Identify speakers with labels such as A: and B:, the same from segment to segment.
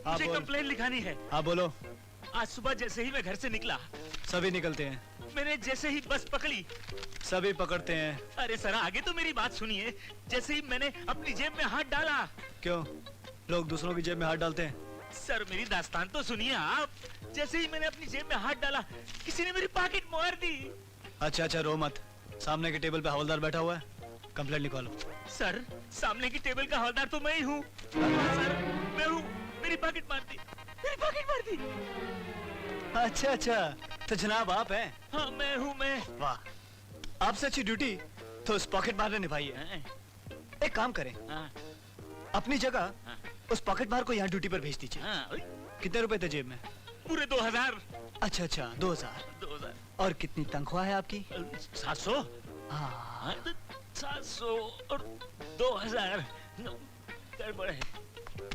A: मुझे कंप्लेन लिखानी है।
B: हाँ बोलो।
A: आज सुबह जैसे ही मैं घर से निकला,
B: सभी निकलते हैं।
A: मैंने जैसे ही बस पकड़ी,
B: सभी पकड़ते हैं।
A: अरे सर आगे तो मेरी बात सुनिए। जैसे ही मैंने अपनी जेब में हाथ डाला।
B: क्यों, लोग दूसरों की जेब में हाथ डालते हैं?
A: सर मेरी दास्तान तो सुनिए आप। जैसे ही मैंने अपनी जेब में हाथ डाला, किसी ने मेरी पॉकेट मार दी।
B: अच्छा अच्छा रो मत, सामने के टेबल पे हवलदार बैठा हुआ है, कंप्लेंट लिखवा लो।
A: सर सामने की टेबल का हवलदार तो मैं ही हूँ। सर मैं हूँ, मेरी पॉकेट मार दी, मेरी पॉकेट मार दी।
B: अच्छा अच्छा, तो जनाब आप हैं?
A: हाँ मैं हूँ मैं।
B: वाह, आपसे अच्छी ड्यूटी तो उस पॉकेट मार ने निभाई है। एक काम करें, अपनी जगह उस पॉकेट मार को यहाँ ड्यूटी पर भेज दीजिए। कितने रुपए थे जेब में?
A: पूरे 2000।
B: अच्छा अच्छा 2000। और कितनी तनख्वाह है आपकी?
A: 700।
B: हाँ
A: 700 और 2000 गड़बड़ है।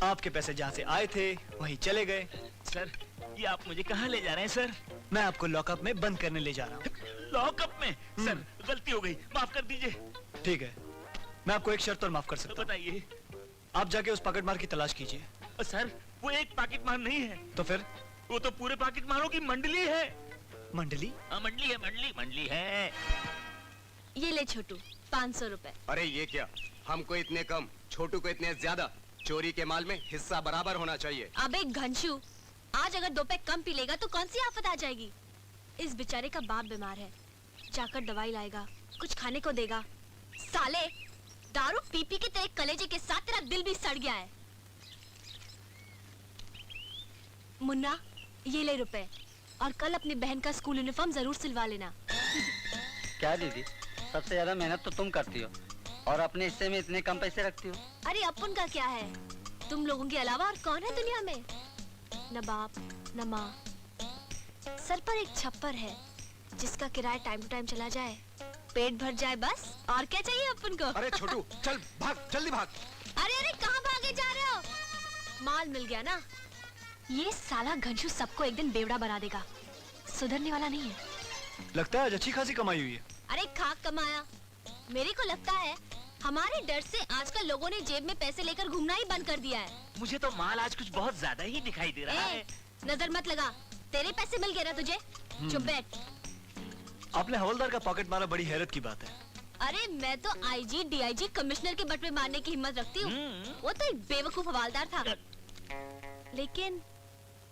B: आपके पैसे जहाँ से आए थे वहीं चले गए।
A: सर ये आप मुझे कहाँ ले जा रहे हैं सर?
B: मैं आपको लॉकअप में बंद करने ले जा रहा हूँ।
A: लॉकअप में? सर गलती हो गई, माफ कर दीजिए।
B: ठीक है, मैं आपको एक शर्त पर माफ कर सकता हूँ।
A: बताइए।
B: आप जाके उस पॉकेट मार की तलाश कीजिए।
A: सर वो एक पॉकेट मार नहीं है।
B: तो फिर?
A: वो तो पूरे पॉकेट मारों की मंडली है।
B: मंडली?
A: हाँ मंडली है, मंडली है।
C: ये ले छोटू 500 रुपए।
D: अरे ये क्या, हमको इतने कम, छोटू को इतने ज्यादा। चोरी के माल में हिस्सा बराबर होना चाहिए।
C: अबे घनशू, आज अगर 2 पैक कम पी लेगा तो कौन सी आफत आ जाएगी? इस बेचारे का बाप बीमार है, जाकर दवाई लाएगा, कुछ खाने को देगा। साले दारू पी पी के तेरे कलेजे के साथ तेरा दिल भी सड़ गया है। मुन्ना ये ले रुपए, और कल अपनी बहन का स्कूल यूनिफॉर्म जरूर सिलवा लेना।
E: क्या दीदी, सबसे ज्यादा मेहनत तो तुम करती हो और अपने हिस्से में इतने कम पैसे रखती हो।
C: अरे अपन का क्या है, तुम लोगों के अलावा और कौन है दुनिया में? न बाप न माँ, सर पर एक छप्पर है जिसका किराया टाइम टू टाइम चला जाए, पेट भर जाए, बस और क्या चाहिए अपन को?
D: अरे छोटू चल भाग, जल्दी भाग।
C: अरे अरे कहाँ भागे जा रहे हो? माल मिल गया ना? ये साला घनशू सबको एक दिन बेवड़ा बना देगा, सुधरने वाला नहीं है।
B: लगता है आज अच्छी खासी कमाई हुई है।
C: अरे खाक कमाया, मेरे को लगता है हमारे डर से आजकल लोगों ने जेब में पैसे लेकर घूमना ही बंद कर दिया है।
A: मुझे तो माल आज कुछ बहुत ज्यादा ही दिखाई दे रहा है।
C: नजर मत लगा, तेरे पैसे मिल गए ना तुझे? चुप बैठ।
B: आपने हवलदार का पॉकेट मारा, बड़ी हैरत की बात है।
C: अरे मैं तो आईजी डीआईजी कमिश्नर के बटवे मारने की हिम्मत रखती हूँ, वो तो एक बेवकूफ हवलदार था। लेकिन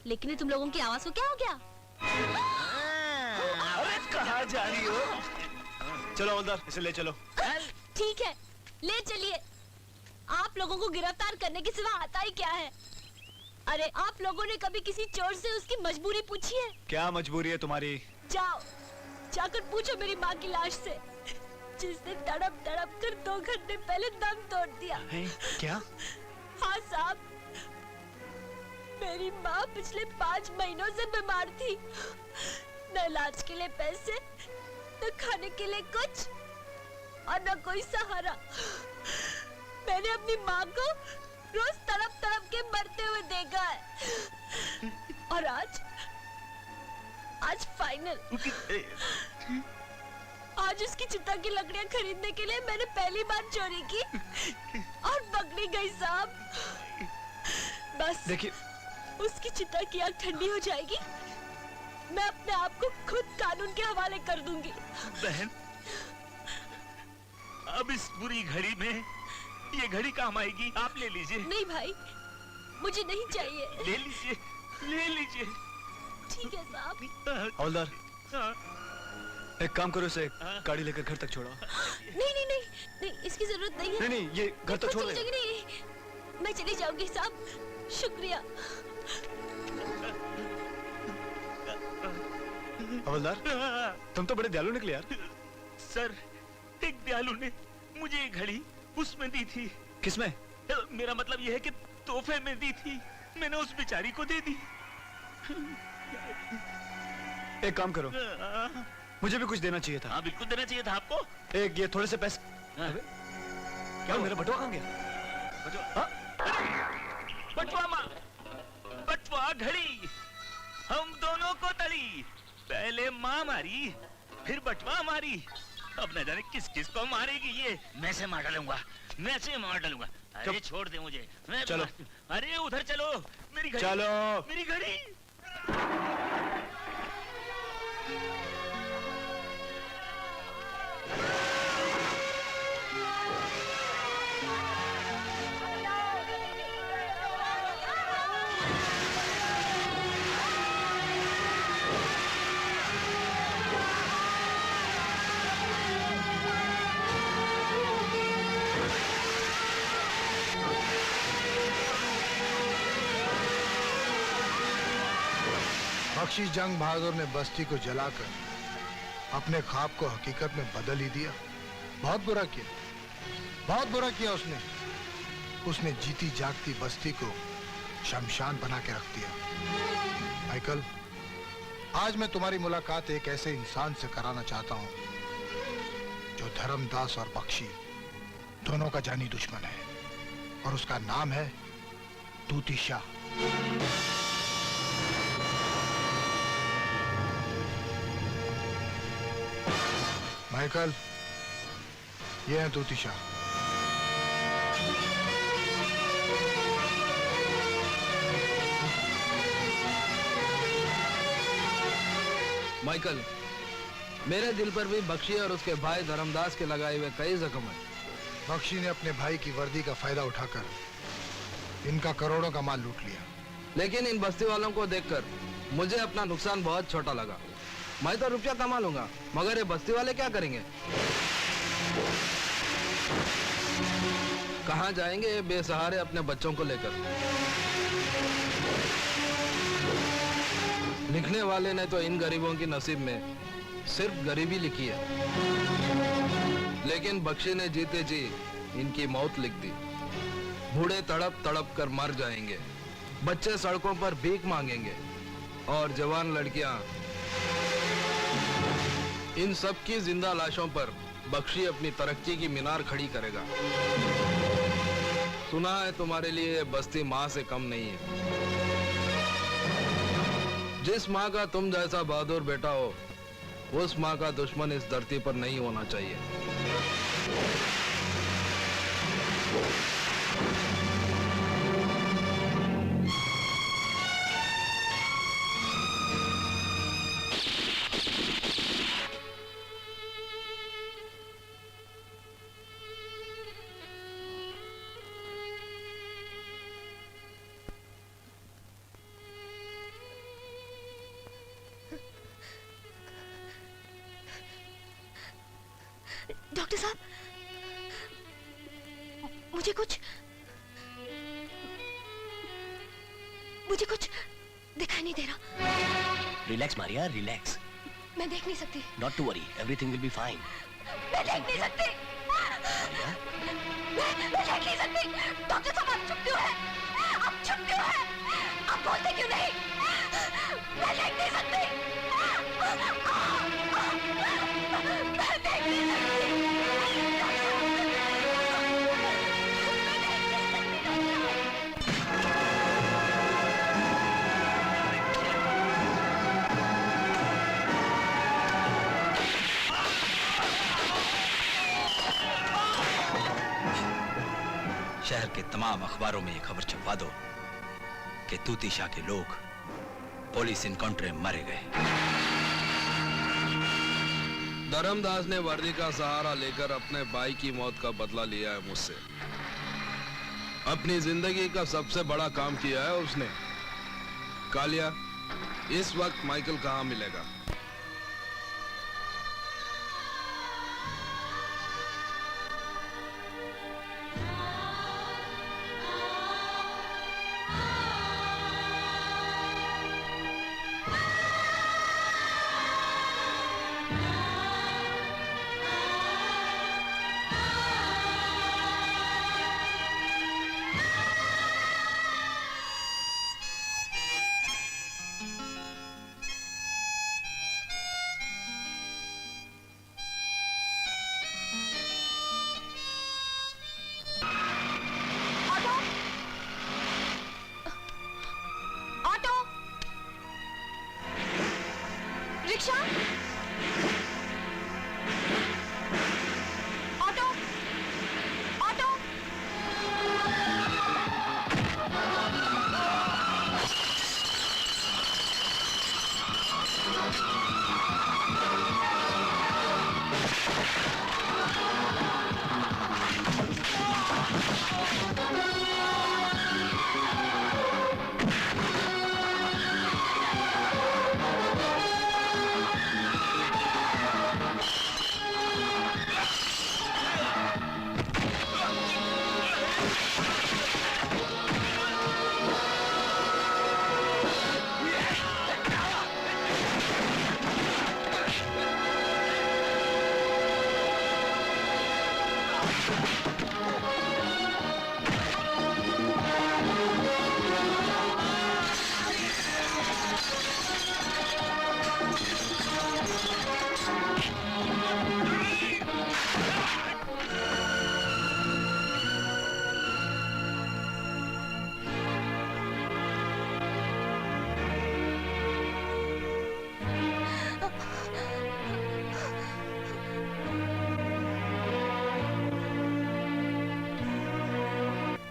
C: लेकिन तुम लोगों की आवाज को क्या हो गया?
B: अरे कहाँ जा रही हो? चलो हवलदार, इसे ले चलो।
C: ठीक है ले चलिए। आप लोगों को गिरफ्तार करने के सिवा आता ही क्या है? अरे आप लोगों ने कभी किसी चोर से उसकी मजबूरी पूछी है?
B: क्या मजबूरी है तुम्हारी?
C: जाओ जाकर पूछो मेरी माँ की लाश से, जिसने तड़प तड़प कर 2 घंटे पहले दम तोड़ दिया।
B: है? क्या?
C: हाँ साहब, मेरी माँ पिछले 5 महीनों से बीमार थी, न इलाज के लिए पैसे, न खाने के लिए कुछ, और न कोई सहारा। मैंने अपनी माँ को रोज तड़प तड़प के मरते हुए देखा है, और आज फाइनल, आज उसकी चिता की लकड़ियां खरीदने के लिए मैंने पहली बार चोरी की और पकड़ी गई साहब। बस
B: देखिए,
C: उसकी चिता की आग ठंडी हो जाएगी, मैं अपने आप को खुद कानून के हवाले कर दूंगी।
A: बहन, अब इस बुरी घड़ी में ये घड़ी काम आएगी, आप ले लीजिए।
C: नहीं भाई, मुझे नहीं चाहिए।
A: ले लीजिए, ले लीजिए।
C: ठीक है साहब।
B: हवलदार, एक काम करो, इसे गाड़ी लेकर घर तक छोड़ो।
C: नहीं नहीं नहीं नहीं, इसकी जरूरत नहीं है।
B: नहीं नहीं, ये घर तो छोड़ दे।
C: नहीं, मैं चली जाऊंगी साहब, शुक्रिया।
B: हवलदार, तुम तो बड़े दयालु निकले यार।
A: सर, एक दयालु ने मुझे ये घड़ी उसमें दी थी।
B: किसमें?
A: मेरा मतलब यह है कि तोहफे में दी थी, मैंने उस बेचारी को दे दी।
B: एक काम करो, मुझे भी कुछ देना चाहिए था।
A: हाँ बिल्कुल देना चाहिए था आपको।
B: एक ये थोड़े से पैसे। क्या मेरा बटुआ कहाँ गया?
A: बटुआ माँ, बटुआ घड़ी हम दोनों को तली, पहले माँ मारी फिर बटुआ मारी, अब न जाने किस किस को मारेगी ये। मैं से मार डालूंगा, मैं से मार डालूंगा। अरे छोड़ दे मुझे, मैं
B: चलो।
A: अरे उधर चलो, मेरी घड़ी,
B: चलो।
A: मेरी घड़ी।
F: बख्शी जंग बहादुर ने बस्ती को जलाकर अपने ख्वाब को हकीकत में बदल ही दिया। बहुत बुरा किया, बहुत बुरा किया उसने। उसने जीती जागती बस्ती को शमशान बना के रख दिया। माइकल, आज मैं तुम्हारी मुलाकात एक ऐसे इंसान से कराना चाहता हूं जो धर्मदास और बख्शी दोनों का जानी दुश्मन है, और उसका नाम है तूती शाह। माइकल, ये है तूती शाह।
G: माइकल, मेरे दिल पर भी बख्शी और उसके भाई धर्मदास के लगाए हुए कई जख्म हैं।
F: बख्शी ने अपने भाई की वर्दी का फायदा उठाकर इनका करोड़ों का माल लूट लिया।
G: लेकिन इन बस्ती वालों को देखकर मुझे अपना नुकसान बहुत छोटा लगा। मैं तो रुपया कमा लूंगा, मगर ये बस्ती वाले क्या करेंगे? कहाँ जाएंगे ये बेसहारे अपने बच्चों को लेकर? लिखने वाले ने तो इन गरीबों की नसीब में सिर्फ गरीबी लिखी है, लेकिन बख्शी ने जीते जी इनकी मौत लिख दी। बूढ़े तड़प तड़प कर मर जाएंगे, बच्चे सड़कों पर भीख मांगेंगे, और जवान लड़कियां। इन सब की जिंदा लाशों पर बख्शी अपनी तरक्की की मीनार खड़ी करेगा। सुना है तुम्हारे लिए ये बस्ती माँ से कम नहीं है। जिस माँ का तुम जैसा बहादुर बेटा हो, उस माँ का दुश्मन इस धरती पर नहीं होना चाहिए।
C: डॉक्टर साहब, मुझे कुछ दिखाई नहीं दे रहा।
H: Relax Maria, relax.
C: मैं देख नहीं सकती।
H: Not to worry, everything will be fine.
C: मैं देख नहीं सकती। मैं देख नहीं सकती। डॉक्टर साहब, आप चुप क्यों हैं? आप चुप क्यों हैं? आप बोलते क्यों नहीं? मैं देख नहीं सकती। मैं देख नहीं सकती।
I: शहर के तमाम अखबारों में ये खबर छपवा दो कि तूती शाह के लोग पुलिस इनकाउंटर में मारे गए।
G: धर्मदास ने वर्दी का सहारा लेकर अपने भाई की मौत का बदला लिया है मुझसे। अपनी जिंदगी का सबसे बड़ा काम किया है उसने। कालिया, इस वक्त माइकल कहाँ मिलेगा?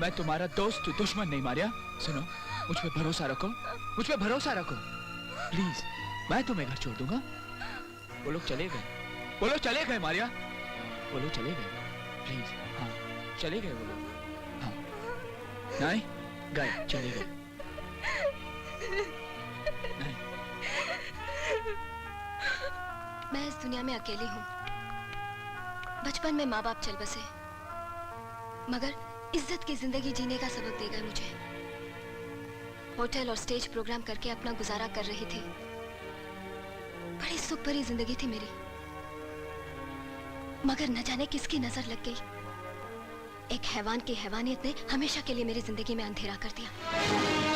A: मैं तुम्हारा दोस्त हूँ, दुश्मन नहीं मारिया। सुनो, मुझ पे भरोसा रखो, मुझ पे भरोसा रखो प्लीज। मैं तुम्हें घर छोड़ दूंगा। वो लोग चले गए, वो लोग चले गए मारिया, वो लोग चले गए प्लीज। हाँ चले गए वो लोग। हाँ नहीं गए, चले गए। नहीं।
C: मैं इस दुनिया में अकेली हूँ। बचपन में माँ बाप चल बसे, मगर इज्जत की जिंदगी जीने का सबक दे गए मुझे। होटल और स्टेज प्रोग्राम करके अपना गुजारा कर रही थी। बड़ी सुख भरी जिंदगी थी मेरी, मगर न जाने किसकी नजर लग गई। एक हैवान की हैवानियत ने हमेशा के लिए मेरी जिंदगी में अंधेरा कर दिया।